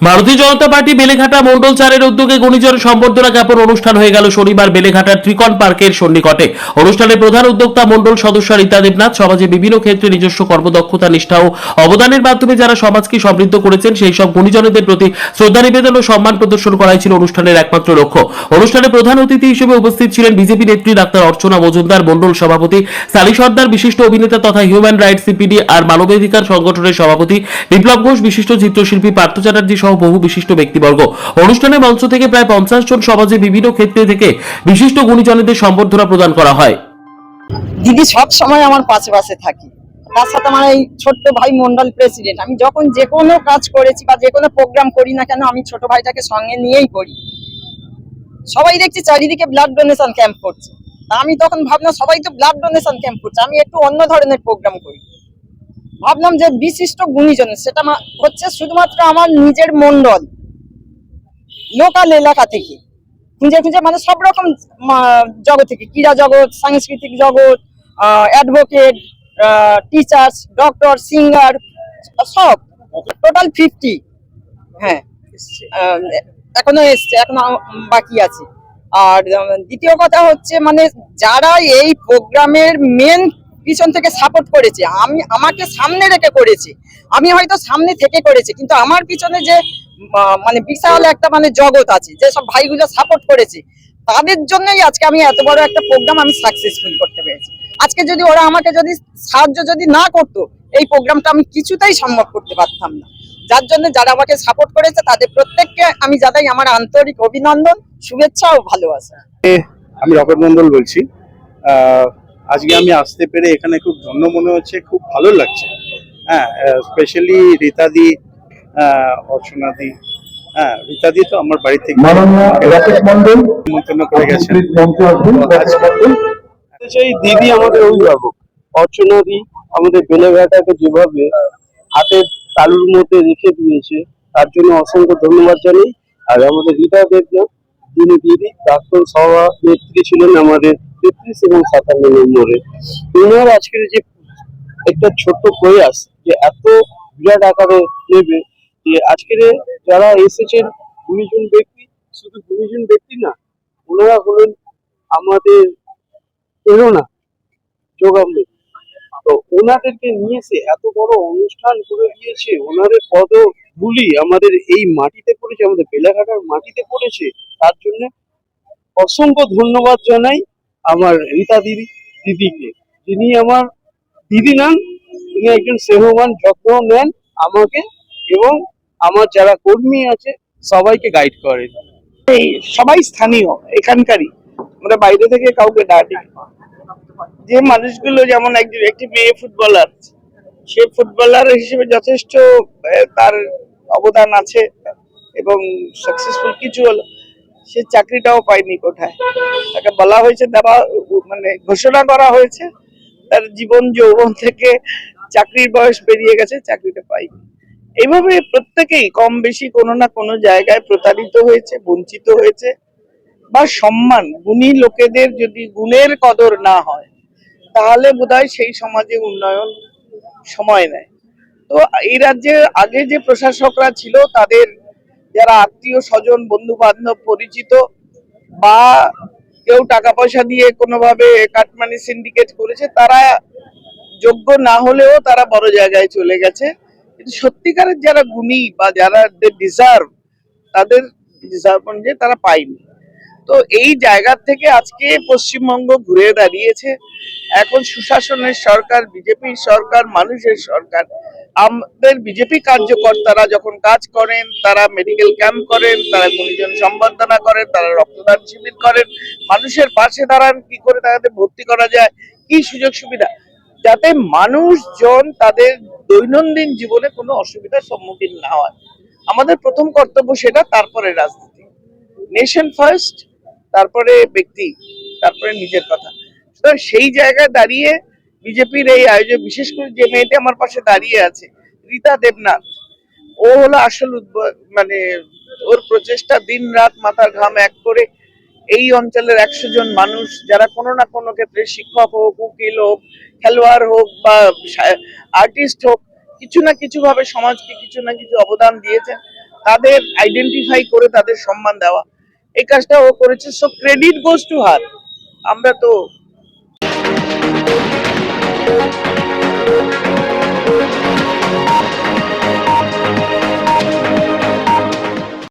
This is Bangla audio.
ভারতীয় জনতা পার্টি বেলেঘাটা মন্ডল চারের উদ্যোগে গুণীজন সম্বর্ধনা জ্ঞাপন অনুষ্ঠান হয়ে গেল শনিবার বেলেঘাটার ত্রিকোণ পার্কের সন্নিকটে। অনুষ্ঠানে প্রধান উদ্যোক্তা মন্ডল সদস্য রীতা দেবনাথ সমাজে বিভিন্ন ক্ষেত্রে নিজস্ব কর্মদক্ষতা, নিষ্ঠা ও অবদানের মাধ্যমে যারা সমাজকে সমৃদ্ধ করেছেন সেই সব গুণীজনদের প্রতি শ্রদ্ধা নিবেদন ও সম্মান প্রদর্শন করাই ছিল অনুষ্ঠানের একমাত্র লক্ষ্য। অনুষ্ঠানে প্রধান অতিথি হিসেবে উপস্থিত ছিলেন বিজেপি নেত্রী ডাক্তার অর্চনা মজুমদার, মন্ডল সভাপতি সালি সর্দার, বিশিষ্ট অভিনেতা তথা হিউম্যান রাইটস সিপিডি আর মানবাধিকার সংগঠনের সভাপতি বিপ্লব ঘোষ, বিশিষ্ট চিত্রশিল্পী পার্থ চ্যাটার্জি সহ বহু বিশিষ্ট ব্যক্তিবর্গ। অনুষ্ঠানে মঞ্চ থেকে প্রায় 50 জন সমাজে বিভিন্ন ক্ষেত্রে থেকে বিশিষ্ট গুণীজনদের সম্বর্ধনা প্রদান করা হয়। দিদি সব সময় আমার পাশে পাশে থাকি। তার সাথে আমার এই ছোট্ট ভাই মন্ডল প্রেসিডেন্ট। আমি যখন যে কোনো কাজ করেছি বা যে কোনো প্রোগ্রাম করি না কেন, আমি ছোট ভাইটাকে সঙ্গে নিয়েই করি। সবাই দেখছি চারিদিকে ব্লাড ডোনেশন ক্যাম্প করছে, আমি তখন ভাবলাম সবাই তো ব্লাড ডোনেশন ক্যাম্প করছে, আমি একটু অন্য ধরনের প্রোগ্রাম করি। ভাবলাম যে বিশিষ্ট গুণীজন, সেটা হচ্ছে শুধুমাত্র আমার নিজের মন্ডল, লোকাল এলাকা থেকে খুঁজে খুঁজে, মানে সব রকম জগৎ থেকে, ক্রীড়া জগৎ, সাংস্কৃতিক জগৎ, অ্যাডভোকেট, টিচার্স, ডক্টর, সিঙ্গার, সব টোটাল 50। হ্যাঁ, এখনো এসছে, এখনো বাকি আছে। আর দ্বিতীয় কথা হচ্ছে, মানে যারা এই প্রোগ্রামের মেন পিছন থেকে সাপোর্ট করেছে, আমাকে সামনে রেখে করেছে, আমি হয়তো সামনে থেকে করেছি, কিন্তু আমার পিছনে যে মানে বিশাল একটা মানে জগৎ আছে, যে সব ভাইগুলো সাপোর্ট করেছে, তাদের জন্যই আজকে আমি এত বড় একটা প্রোগ্রাম আমি সাকসেসফুল করতে পেরেছি। আজকে যদি ওরা আমাকে যদি সাহায্য যদি না করতো, এই প্রোগ্রামটা আমি কিছুতেই সম্ভব করতে পারতাম না। যার জন্য যারা আমাকে সাপোর্ট করেছে তাদের প্রত্যেককে আমি জানাই আমার আন্তরিক অভিনন্দন, শুভেচ্ছা ও ভালোবাসা। আমি রকেট মন্ডল বলছি। আজকে আমি আসতে পেরে এখানে খুব ধন্য মনে হচ্ছে, খুব ভালো লাগছে। হ্যাঁ, স্পেশালি রীতাদি, অর্চনাদি। হ্যাঁ, রীতাদি তো আমার বাড়ি থেকে নিমন্ত্রণ করে গেছেন। সেই দিদি আমাদের অভিভাবক, অর্চনাদি আমাদের বেলেঘাটাকে যেভাবে হাতের তালুর মধ্যে রেখে দিয়েছে, তার জন্য অসংখ্য ধন্যবাদ জানাই। আর আমাদের রীতা দেবনাথ, যিনি দিদি প্রাক্তন সভা নেত্রী ছিলেন আমাদের 33 এবং 57 নম্বরে, ওনার আজকের যে একটা ছোট্ট প্রয়াস, যে এত বিরাট আকারে নেবে, যে আজকের যারা এসেছেন গুণীজন ব্যক্তি, শুধু গুণীজন ব্যক্তি না, ওনারা হলেন আমাদের প্রেরণা যোগামৃত। তো ওনাদেরকে নিয়ে এসে এত বড় অনুষ্ঠান করে দিয়েছে, ওনাদের পদধূলি আমাদের এই মাটিতে পড়েছে, আমাদের বেলেঘাটার মাটিতে পড়েছে, তার জন্য অসংখ্য ধন্যবাদ জানাই আমার রীতা দিদিকে, যিনি আমার দিদি নন, তিনি একজন সেহমান, যত্ন নেন আমাকে এবং আমার যারা কর্মী আছে সবাইকে গাইড করেন। এই সবাই স্থানীয়, এখানকারই, আমরা বাইরে থেকে কাউকে ডাকি। যে মানুষগুলো, যেমন একটি মেয়ে ফুটবলার, সে ফুটবলার হিসেবে যথেষ্ট তার অবদান আছে এবং সাকসেসফুল কিছু হলো, সে চাকরিটাও পায়নি। কোথায় তাকে বলা হয়েছে, দেওয়া মানে ঘোষণা করা হয়েছে, তার জীবন যৌবন থেকে চাকরির বয়স পেরিয়ে গেছে, চাকরিটা পাইনি। এইভাবে প্রত্যেকেই কম বেশি কোনো না কোনো জায়গায় প্রতারিত হয়েছে, বঞ্চিত হয়েছে। বা সম্মান, গুণী লোকেদের যদি গুণের কদর না হয়, তাহলে বোধহয় সেই সমাজে উন্নয়ন সময় নেয়। তো এই রাজ্যে আগে যে প্রশাসকরা ছিল, তাদের যারা আত্মীয় স্বজন, বন্ধু বান্ধব, পরিচিত, বা কেউ টাকা পয়সা দিয়ে কোনোভাবে কাটমানি সিন্ডিকেট করেছে, তারা যোগ্য না হলেও তারা বড় জায়গায় চলে গেছে। কিন্তু সত্যিকারের যারা গুণী বা যারা ডিজার্ভ, তাদের ডিজার্ভ অনুযায়ী তারা পায়নি। তো এই জায়গা থেকে আজকে পশ্চিমবঙ্গ ঘুরে দাঁড়িয়েছে। এখন সুশাসনের সরকার, বিজেপির সরকার, মানুষের সরকার। আমাদের বিজেপি কার্যকর্তারা যখন কাজ করেন, তারা মেডিকেল ক্যাম্প করেন, তারা গুণীজন সম্বর্ধনা করেন, তারা রক্তদান শিবির করেন, মানুষের পাশে দাঁড়ান, কি করে তাদের ভর্তি করা যায়, কি সুযোগ সুবিধা, যাতে মানুষজন তাদের দৈনন্দিন জীবনে কোনো অসুবিধার সম্মুখীন না হয়। আমাদের প্রথম কর্তব্য সেটা, তারপরে রাজনীতি। নেশন ফার্স্ট, তারপরে ব্যক্তি, তারপরে নিজের কথা। সেই জায়গায় দাঁড়িয়ে বিজেপির এই আয়োজন, বিশেষ করে যে মেয়েটি আমার পাশে দাঁড়িয়ে আছে, রীতা দেবনাথ, ও হলো আসল মানে ওর প্রচেষ্টা, দিন রাত মাথার ঘাম এক করে এই অঞ্চলের 100 জন মানুষ, যারা কোনো না কোনো ক্ষেত্রে শিক্ষক হোক, উকিল হোক, খেলোয়াড় হোক বা আর্টিস্ট হোক, কিছু না কিছু ভাবে সমাজকে কিছু না কিছু অবদান দিয়েছেন। তাদের আইডেন্টিফাই করে তাদের সম্মান দেওয়া, এই কাজটা ও করেছে। So credit goes to her. আমরা তো